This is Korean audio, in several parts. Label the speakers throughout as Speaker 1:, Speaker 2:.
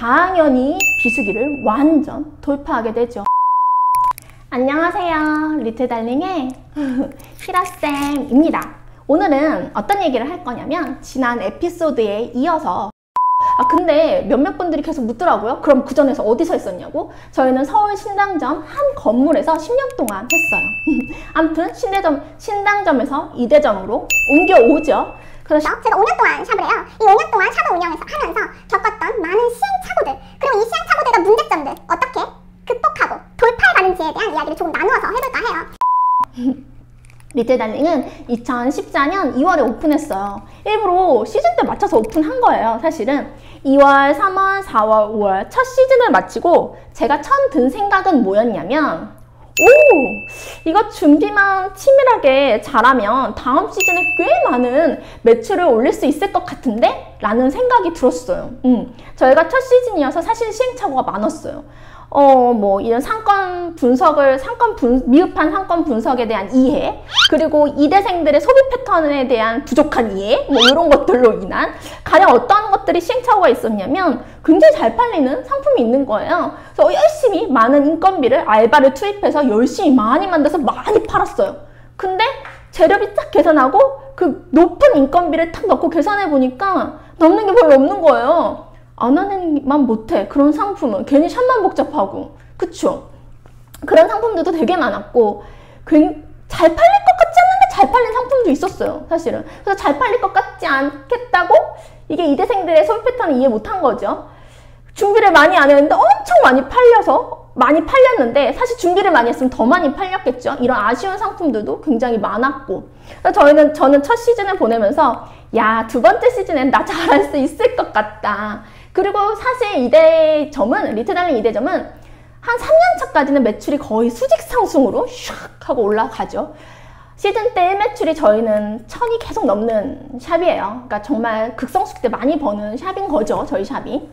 Speaker 1: 당연히 비수기를 완전 돌파하게 되죠. 안녕하세요. 리틀달링의 히라쌤입니다. 오늘은 어떤 얘기를 할 거냐면 지난 에피소드에 이어서 근데 몇몇 분들이 계속 묻더라고요. 그럼 그 전에서 어디서 했었냐고? 저희는 서울 신당점 한 건물에서 10년 동안 했어요. 아무튼 신당점에서 이대점으로 옮겨오죠. 그래서
Speaker 2: 제가 5년 동안 샵을 해요. 이 5년 동안 샵을 운영하면서 겪었던 많은 시행착오들, 그리고 이 시행착오들과 문제점들 어떻게 극복하고 돌파해가는지에 대한 이야기를 조금 나누어서 해볼까 해요.
Speaker 1: 리틀달링은 2014년 2월에 오픈했어요. 일부러 시즌 때 맞춰서 오픈한 거예요. 사실은 2월, 3월, 4월, 5월 첫 시즌을 마치고 제가 처음 든 생각은 뭐였냐면 이거 준비만 치밀하게 잘하면 다음 시즌에 꽤 많은 매출을 올릴 수 있을 것 같은데? 라는 생각이 들었어요. 저희가 첫 시즌이어서 사실 시행착오가 많았어요. 이런 미흡한 상권 분석에 대한 이해, 그리고 이대생들의 소비 패턴에 대한 부족한 이해, 이런 것들로 인한 가령 어떤 것들이 시행착오가 있었냐면 굉장히 잘 팔리는 상품이 있는 거예요. 그래서 열심히 많은 인건비를 알바를 투입해서 열심히 많이 만들어서 많이 팔았어요. 근데 재료비 딱 계산하고 그 높은 인건비를 딱 넣고 계산해 보니까 남는 게 별로 없는 거예요. 안 하는만 못해. 그런 상품은 괜히 샵만 복잡하고, 그쵸? 그런 상품들도 되게 많았고 잘 팔릴 것 같지 않는데 잘 팔린 상품도 있었어요, 사실은. 그래서 잘 팔릴 것 같지 않겠다고 이게 이대생들의 소비 패턴을 이해 못한 거죠. 준비를 많이 안 했는데 엄청 많이 팔렸는데 사실 준비를 많이 했으면 더 많이 팔렸겠죠. 이런 아쉬운 상품들도 굉장히 많았고, 그래서 저는 첫 시즌을 보내면서 야, 두 번째 시즌엔 나 잘할 수 있을 것 같다. 그리고 사실 리틀달링 이대점은 한 3년 차까지는 매출이 거의 수직 상승으로 슉 하고 올라가죠. 시즌 때 매출이 저희는 1000이 계속 넘는 샵이에요. 그러니까 정말 극성수기 때 많이 버는 샵인 거죠, 저희 샵이.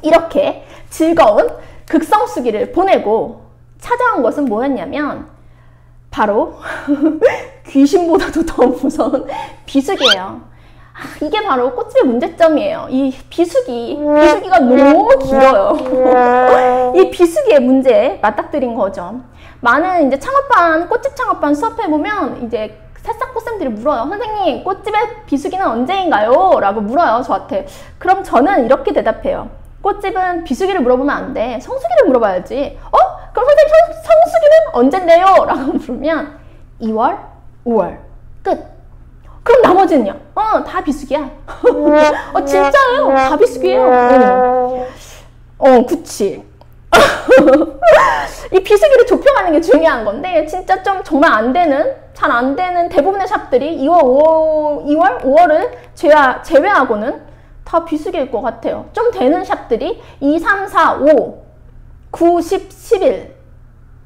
Speaker 1: 이렇게 즐거운 극성수기를 보내고 찾아온 것은 뭐였냐면 바로 귀신보다도 더 무서운 비수기예요. 이게 바로 꽃집의 문제점이에요. 이 비수기가 너무 길어요. 이 비수기의 문제에 맞닥뜨린 거죠. 많은 꽃집 창업반 수업해보면 새싹 꽃쌤들이 물어요. 선생님, 꽃집의 비수기는 언제인가요? 라고 물어요, 저한테. 그럼 저는 이렇게 대답해요. 꽃집은 비수기를 물어보면 안 돼. 성수기를 물어봐야지. 그럼 선생님, 성수기는 언젠데요? 라고 물으면 2월, 5월, 끝. 그럼 나머지는요? 다 비수기야. 진짜요? 다 비수기예요. 그치. 이 비수기를 좁혀가는 게 중요한 건데, 진짜 정말 잘 안 되는 대부분의 샵들이 2월, 5월을 제외하고는 다 비수기일 것 같아요. 좀 되는 샵들이 2, 3, 4, 5, 9, 10, 11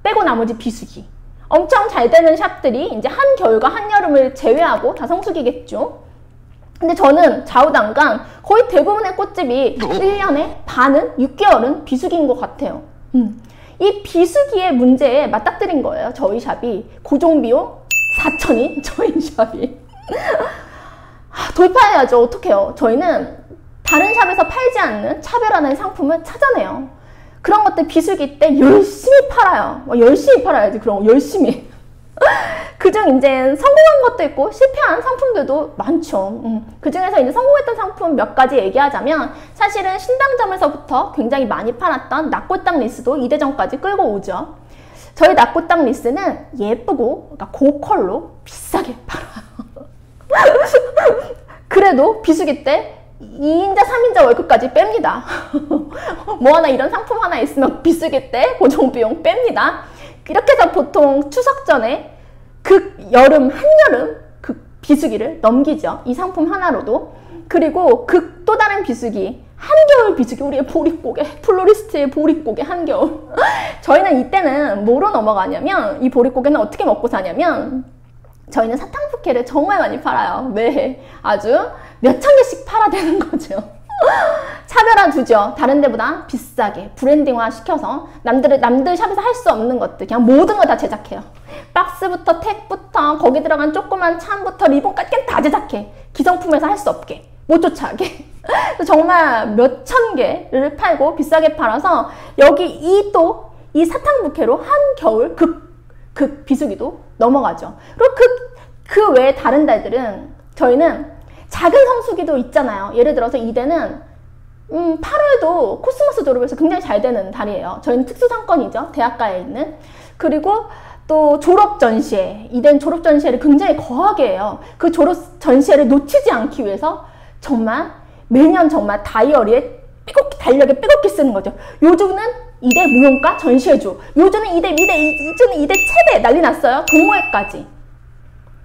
Speaker 1: 빼고 나머지 비수기. 엄청 잘 되는 샵들이 한겨울과 한여름을 제외하고 다 성수기겠죠. 근데 저는 좌우당강 거의 대부분의 꽃집이 1년에 반은 6개월은 비수기인 것 같아요. 이 비수기의 문제에 맞닥뜨린 거예요, 저희 샵이. 고정비용 4,000인 저희 샵이. 돌파해야죠. 어떡해요. 저희는 다른 샵에서 팔지 않는 차별화된 상품을 찾아내요. 그런 것들 비수기 때 열심히 팔아요. 열심히 팔아야지. 그럼 열심히. 그중 성공한 것도 있고 실패한 상품들도 많죠. 그중에서 성공했던 상품 몇 가지 얘기하자면 사실은 신당점에서부터 굉장히 많이 팔았던 낙골당 리스도 이대점까지 끌고 오죠. 저희 낙골당 리스는 예쁘고 고컬로 비싸게 팔아요. 그래도 비수기 때 2인자, 3인자 월급까지 뺍니다. 이런 상품 하나 있으면 비수기 때 고정비용 뺍니다. 이렇게 해서 보통 추석 전에 여름, 한여름 비수기를 넘기죠. 이 상품 하나로도. 그리고 또 다른 비수기, 한겨울 비수기, 우리의 보릿고개, 플로리스트의 보릿고개 한겨울. 저희는 이때는 뭐로 넘어가냐면, 이 보릿고개는 어떻게 먹고 사냐면, 저희는 사탕부케를 정말 많이 팔아요. 매해. 아주 몇천 개씩 팔아대는 거죠. 차별화 두죠. 다른 데보다 비싸게 브랜딩화 시켜서 남들 샵에서 할 수 없는 것들 그냥 모든 걸 다 제작해요. 박스부터 택부터 거기 들어간 조그만 참부터 리본까지 다 제작해. 기성품에서 할 수 없게, 못 쫓아가게. 정말 몇천 개를 팔고 비싸게 팔아서 여기 이 사탕 부케로 한겨울 극 비수기도 넘어가죠. 그리고 그 외에 다른 달들은 저희는 작은 성수기도 있잖아요. 예를 들어서 이대는 8월도 코스모스 졸업에서 굉장히 잘 되는 달이에요. 저희는 특수상권이죠. 대학가에 있는. 그리고 또 졸업 전시회, 이대는 졸업 전시회를 굉장히 거하게 해요. 그 졸업 전시회를 놓치지 않기 위해서 정말 매년 정말 다이어리에 달력에 빼곡히 쓰는 거죠. 요주는 이대 무용가 전시회주, 요주는 이주는 이대 체대, 난리 났어요. 동호회까지.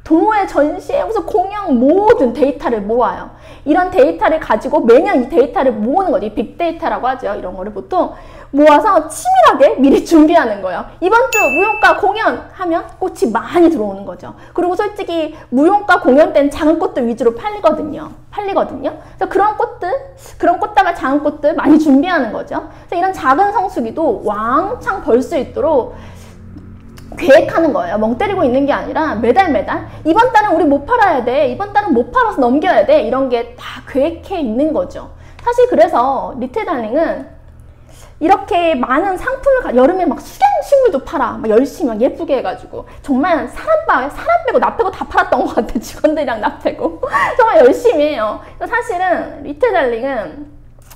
Speaker 1: 동호회 전시회 무슨 공연 모든 데이터를 모아요. 이런 데이터를 가지고 매년 이 데이터를 모으는 거죠. 빅데이터라고 하죠. 이런 거를 보통 모아서 치밀하게 미리 준비하는 거예요. 이번 주 무용가 공연 하면 꽃이 많이 들어오는 거죠. 그리고 솔직히 무용가 공연 때는 작은 꽃들 위주로 팔리거든요. 그래서 그런 꽃다발 작은 꽃들 많이 준비하는 거죠. 그래서 이런 작은 성수기도 왕창 벌 수 있도록 계획하는 거예요. 멍 때리고 있는 게 아니라 매달 이번 달은 우리 못 팔아야 돼, 이번 달은 못 팔아서 넘겨야 돼, 이런 게 다 계획해 있는 거죠. 사실 그래서 리틀달링은 이렇게 많은 상품을 여름에 막 수경식물도 팔아, 막 열심히 막 예쁘게 해가지고 정말 사람 빼고 나 빼고 다 팔았던 것 같아. 직원들이랑 나 빼고 정말 열심히 해요. 사실은 리틀달링은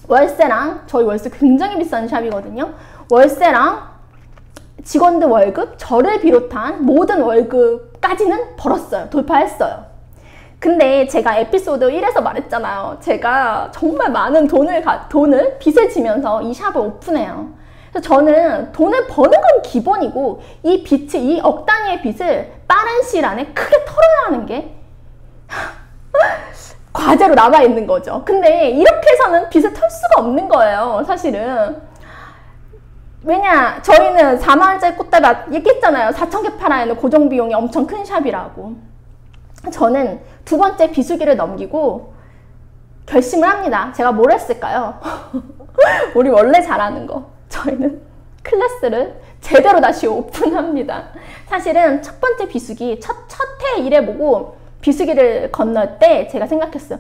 Speaker 1: 월세랑, 저희 월세 굉장히 비싼 샵이거든요. 월세랑 직원들 월급, 저를 비롯한 모든 월급까지는 벌었어요. 돌파했어요. 근데 제가 에피소드 1에서 말했잖아요. 제가 정말 많은 돈을 빚을 지면서 이 샵을 오픈해요. 그래서 저는 돈을 버는 건 기본이고 이 억 단위의 빚을 빠른 시일 안에 크게 털어야 하는 게 과제로 남아있는 거죠. 근데 이렇게 해서는 빚을 털 수가 없는 거예요. 사실은. 왜냐, 저희는 4만원짜리 꽃다발 얘기했잖아요. 4,000개 팔아야 하는 고정비용이 엄청 큰 샵이라고. 저는 두 번째 비수기를 넘기고 결심을 합니다. 제가 뭘 했을까요? 우리 원래 잘하는 거. 저희는 클래스를 제대로 다시 오픈합니다. 사실은 첫 번째 비수기, 첫 해 일해보고 비수기를 건널 때 제가 생각했어요.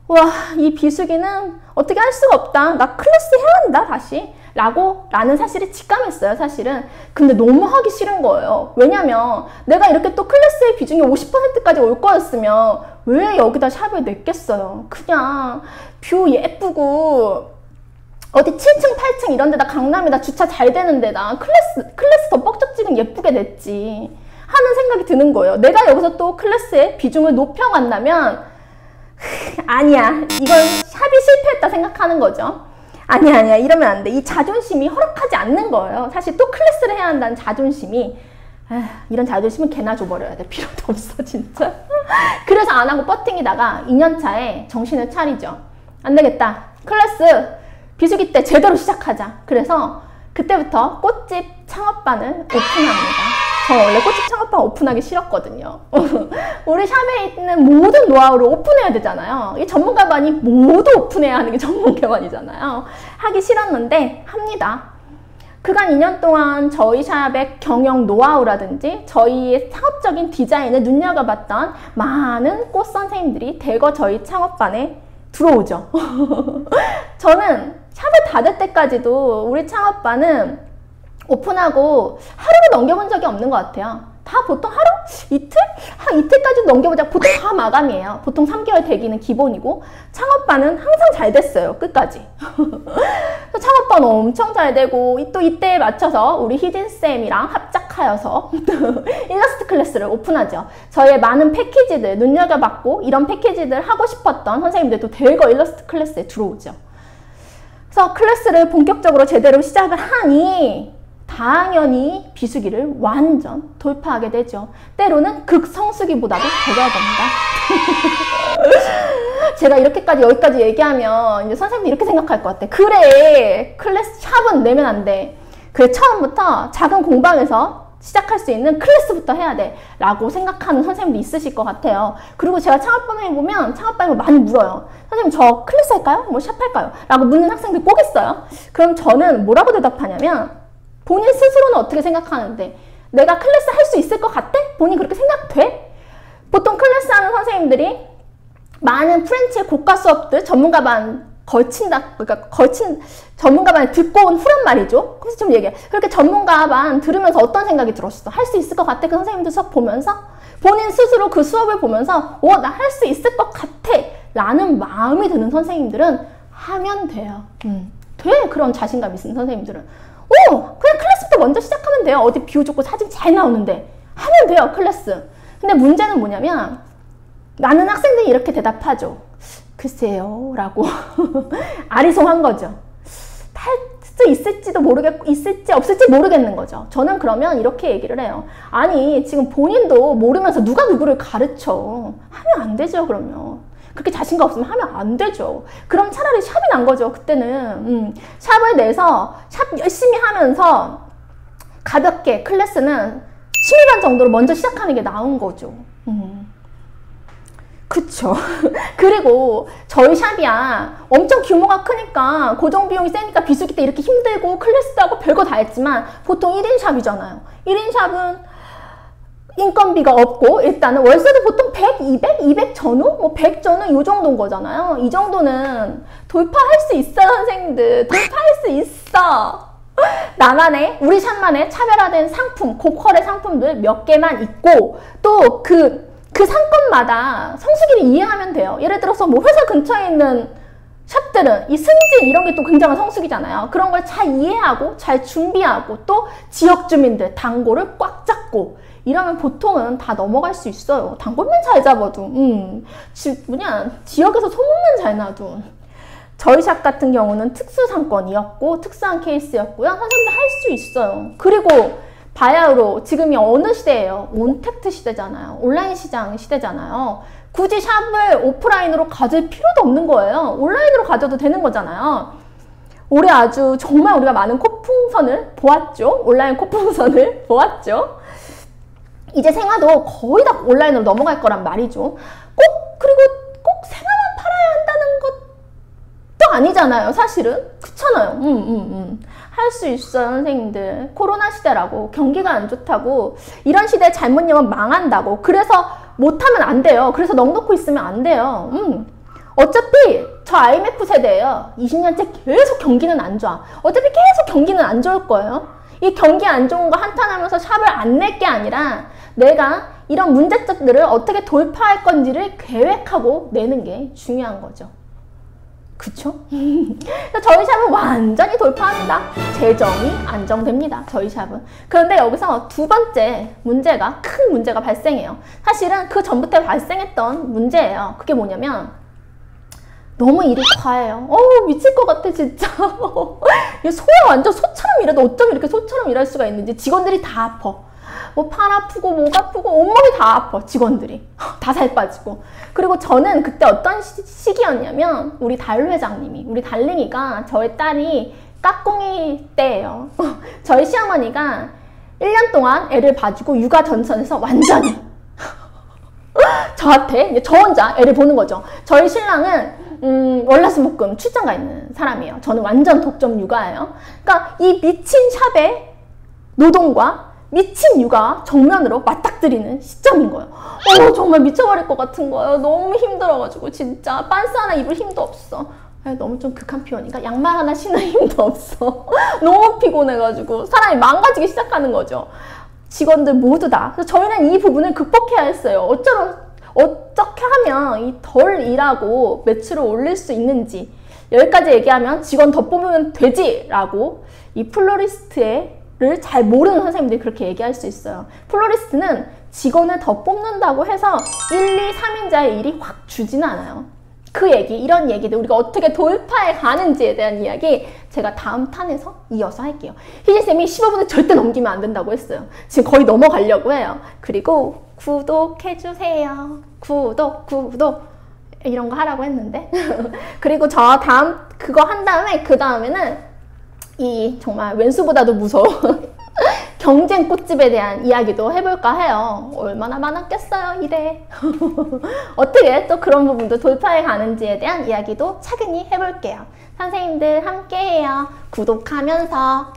Speaker 1: 와, 이 비수기는 어떻게 할 수가 없다. 나 클래스 해야 한다, 다시. 라는 사실에 직감했어요, 사실은. 근데 너무 하기 싫은 거예요. 왜냐면 내가 이렇게 또 클래스의 비중이 50%까지 올 거였으면 왜 여기다 샵을 냈겠어요. 그냥 뷰 예쁘고 어디 7층, 8층 이런 데다 강남에다 주차 잘 되는 데다 클래스 더 뻑적지근 예쁘게 냈지 하는 생각이 드는 거예요. 내가 여기서 또 클래스의 비중을 높여간다면 아니야, 이건 샵이 실패했다 생각하는 거죠. 아니야, 이러면 안 돼. 이 자존심이 허락하지 않는 거예요. 사실 또 클래스를 해야 한다는 자존심이, 이런 자존심은 개나 줘버려야 돼. 필요도 없어, 진짜. 그래서 안 하고 버팅이다가 2년차에 정신을 차리죠. 안 되겠다. 클래스 비수기 때 제대로 시작하자. 그래서 그때부터 꽃집 창업반을 오픈합니다. 저 원래 꽃집 창업반 오픈하기 싫었거든요. 우리 샵에 있는 모든 노하우를 오픈해야 되잖아요. 이 전문가반이 모두 오픈해야 하는 게 전문가반이잖아요. 하기 싫었는데 합니다. 그간 2년 동안 저희 샵의 경영 노하우라든지 저희의 창업적인 디자인을 눈여겨봤던 많은 꽃 선생님들이 대거 저희 창업반에 들어오죠. 저는 샵을 닫을 때까지도 우리 창업반은 오픈하고 하루를 넘겨본 적이 없는 것 같아요. 다 보통 하루? 이틀? 한 이틀까지 넘겨보자. 보통 다 마감이에요. 보통 3개월 대기는 기본이고 창업반은 항상 잘 됐어요. 끝까지. 창업반 엄청 잘 되고 또 이때에 맞춰서 우리 희진쌤이랑 합작하여서 일러스트 클래스를 오픈하죠. 저희의 많은 패키지들 눈여겨봤고 이런 패키지들 하고 싶었던 선생님들도 대거 일러스트 클래스에 들어오죠. 그래서 클래스를 본격적으로 제대로 시작을 하니 당연히 비수기를 완전 돌파하게 되죠. 때로는 극성수기보다도 더 잘 됩니다. 제가 이렇게까지 여기까지 얘기하면 이제 선생님도 이렇게 생각할 것 같아. 그래, 클래스 샵은 내면 안 돼. 그래, 처음부터 작은 공방에서 시작할 수 있는 클래스부터 해야 돼 라고 생각하는 선생님도 있으실 것 같아요. 그리고 제가 창업반에 보면 창업반에 많이 물어요. 선생님 저 클래스 할까요? 뭐 샵 할까요? 라고 묻는 학생들 꼭 있어요. 그럼 저는 뭐라고 대답하냐면 본인 스스로는 어떻게 생각하는데 내가 클래스 할 수 있을 것 같아? 본인 그렇게 생각돼? 보통 클래스 하는 선생님들이 많은 프렌치의 고가 수업들 전문가반 전문가반 듣고 온 후란 말이죠. 그래서 좀 얘기해. 그렇게 전문가반 들으면서 어떤 생각이 들었어? 할 수 있을 것 같아? 그 선생님들 수업 보면서? 본인 스스로 그 수업을 보면서 나 할 수 있을 것 같아 라는 마음이 드는 선생님들은 하면 돼요. 돼. 그런 자신감 있는 선생님들은 그냥 클래스부터 먼저 시작하면 돼요. 어디 뷰 좋고 사진 잘 나오는데 하면 돼요, 클래스. 근데 문제는 뭐냐면 많은 학생들이 이렇게 대답하죠. 글쎄요 라고 아리송한 거죠. 할 수 있을지도 모르겠고 있을지 없을지 모르겠는 거죠. 저는 그러면 이렇게 얘기를 해요. 아니 지금 본인도 모르면서 누가 누구를 가르쳐. 하면 안 되죠. 그러면 그렇게 자신감 없으면 하면 안 되죠. 그럼 차라리 샵이 난 거죠. 그때는 샵을 내서 샵 열심히 하면서 가볍게 클래스는 취미반 정도로 먼저 시작하는 게 나은 거죠. 그쵸. 그리고 저희 샵이야 엄청 규모가 크니까 고정비용이 세니까 비수기 때 이렇게 힘들고 클래스도 하고 별거 다 했지만 보통 1인 샵이잖아요. 1인 샵은 인건비가 없고 일단은 월세도 보통 100, 200, 200 전후? 뭐 100 전후 이 정도인 거잖아요. 이 정도는 돌파할 수 있어 선생님들. 돌파할 수 있어. 나만의 우리 샵만의 차별화된 상품, 고퀄의 상품들 몇 개만 있고 또 그 상권마다 성수기를 이해하면 돼요. 예를 들어서 뭐 회사 근처에 있는 샵들은 이 승진 이런 게 또 굉장한 성수기잖아요. 그런 걸 잘 이해하고 잘 준비하고 또 지역 주민들 단골을 꽉 잡고 이러면 보통은 다 넘어갈 수 있어요. 단골만 잘 잡아도 지역에서 소문만 잘 나도. 저희 샵 같은 경우는 특수 상권이었고 특수한 케이스였고요. 선생님들 할 수 있어요. 그리고 바야흐로 지금이 어느 시대예요? 온택트 시대잖아요. 온라인 시장 시대잖아요. 굳이 샵을 오프라인으로 가질 필요도 없는 거예요. 온라인으로 가져도 되는 거잖아요. 올해 아주 정말 우리가 많은 코풍선을 보았죠. 온라인 코풍선을 보았죠. 이제 생화도 거의 다 온라인으로 넘어갈 거란 말이죠. 그리고 꼭 생화만 팔아야 한다는 것도 아니잖아요. 사실은. 그렇잖아요. 할 수 있어요, 선생님들. 코로나 시대라고, 경기가 안 좋다고, 이런 시대에 잘못 열면 망한다고, 그래서 못하면 안 돼요. 그래서 넉놓고 있으면 안 돼요. 어차피 저 IMF 세대예요. 20년째 계속 경기는 안 좋아. 어차피 계속 경기는 안 좋을 거예요. 이 경기 안 좋은 거 한탄하면서 샵을 안 낼 게 아니라 내가 이런 문제점들을 어떻게 돌파할 건지를 계획하고 내는 게 중요한 거죠. 그쵸? 저희 샵은 완전히 돌파합니다. 재정이 안정됩니다. 저희 샵은. 그런데 여기서 두 번째 문제가, 큰 문제가 발생해요. 사실은 그 전부터 발생했던 문제예요. 그게 뭐냐면 너무 일이 과해요. 미칠 것 같아 진짜. 소야 완전 소처럼 일해도 어쩜 이렇게 소처럼 일할 수가 있는지. 직원들이 다 아파. 뭐 팔 아프고 목 아프고 온몸이 다 아파. 직원들이 다 살 빠지고. 그리고 저는 그때 어떤 시기였냐면 우리 달 회장님이, 우리 달링이가 저희 딸이 까꿍이 때예요. 저희 시어머니가 1년 동안 애를 봐주고 육아 전선에서 완전히 저한테 저 혼자 애를 보는 거죠. 저희 신랑은 월화수목금 출장 가 있는 사람이에요. 저는 완전 독점 육아예요. 그러니까 이 미친 샵의 노동과 미친 육아 정면으로 맞닥뜨리는 시점인 거예요. 정말 미쳐버릴 것 같은 거예요. 너무 힘들어가지고 진짜 빤스 하나 입을 힘도 없어. 너무 좀 극한 표현이니까 양말 하나 신을 힘도 없어. 너무 피곤해가지고 사람이 망가지기 시작하는 거죠. 직원들 모두 다. 그래서 저희는 이 부분을 극복해야 했어요. 어떻게 하면 이 덜 일하고 매출을 올릴 수 있는지, 여기까지 얘기하면 직원 더 뽑으면 되지 라고 이 플로리스트를 잘 모르는 선생님들이 그렇게 얘기할 수 있어요. 플로리스트는 직원을 더 뽑는다고 해서 1, 2, 3인자의 일이 확 주지는 않아요. 그 얘기, 이런 얘기들, 우리가 어떻게 돌파해 가는지에 대한 이야기 제가 다음 탄에서 이어서 할게요. 희진쌤이 15분을 절대 넘기면 안 된다고 했어요. 지금 거의 넘어가려고 해요. 그리고 구독해주세요. 구독 이런 거 하라고 했는데 그리고 저 다음 그거 한 다음에 그 다음에는 이 정말 왼수보다도 무서운 경쟁 꽃집에 대한 이야기도 해볼까 해요. 얼마나 많았겠어요, 이래. 어떻게 또 그런 부분도 돌파해 가는지에 대한 이야기도 차근히 해볼게요. 선생님들 함께해요. 구독하면서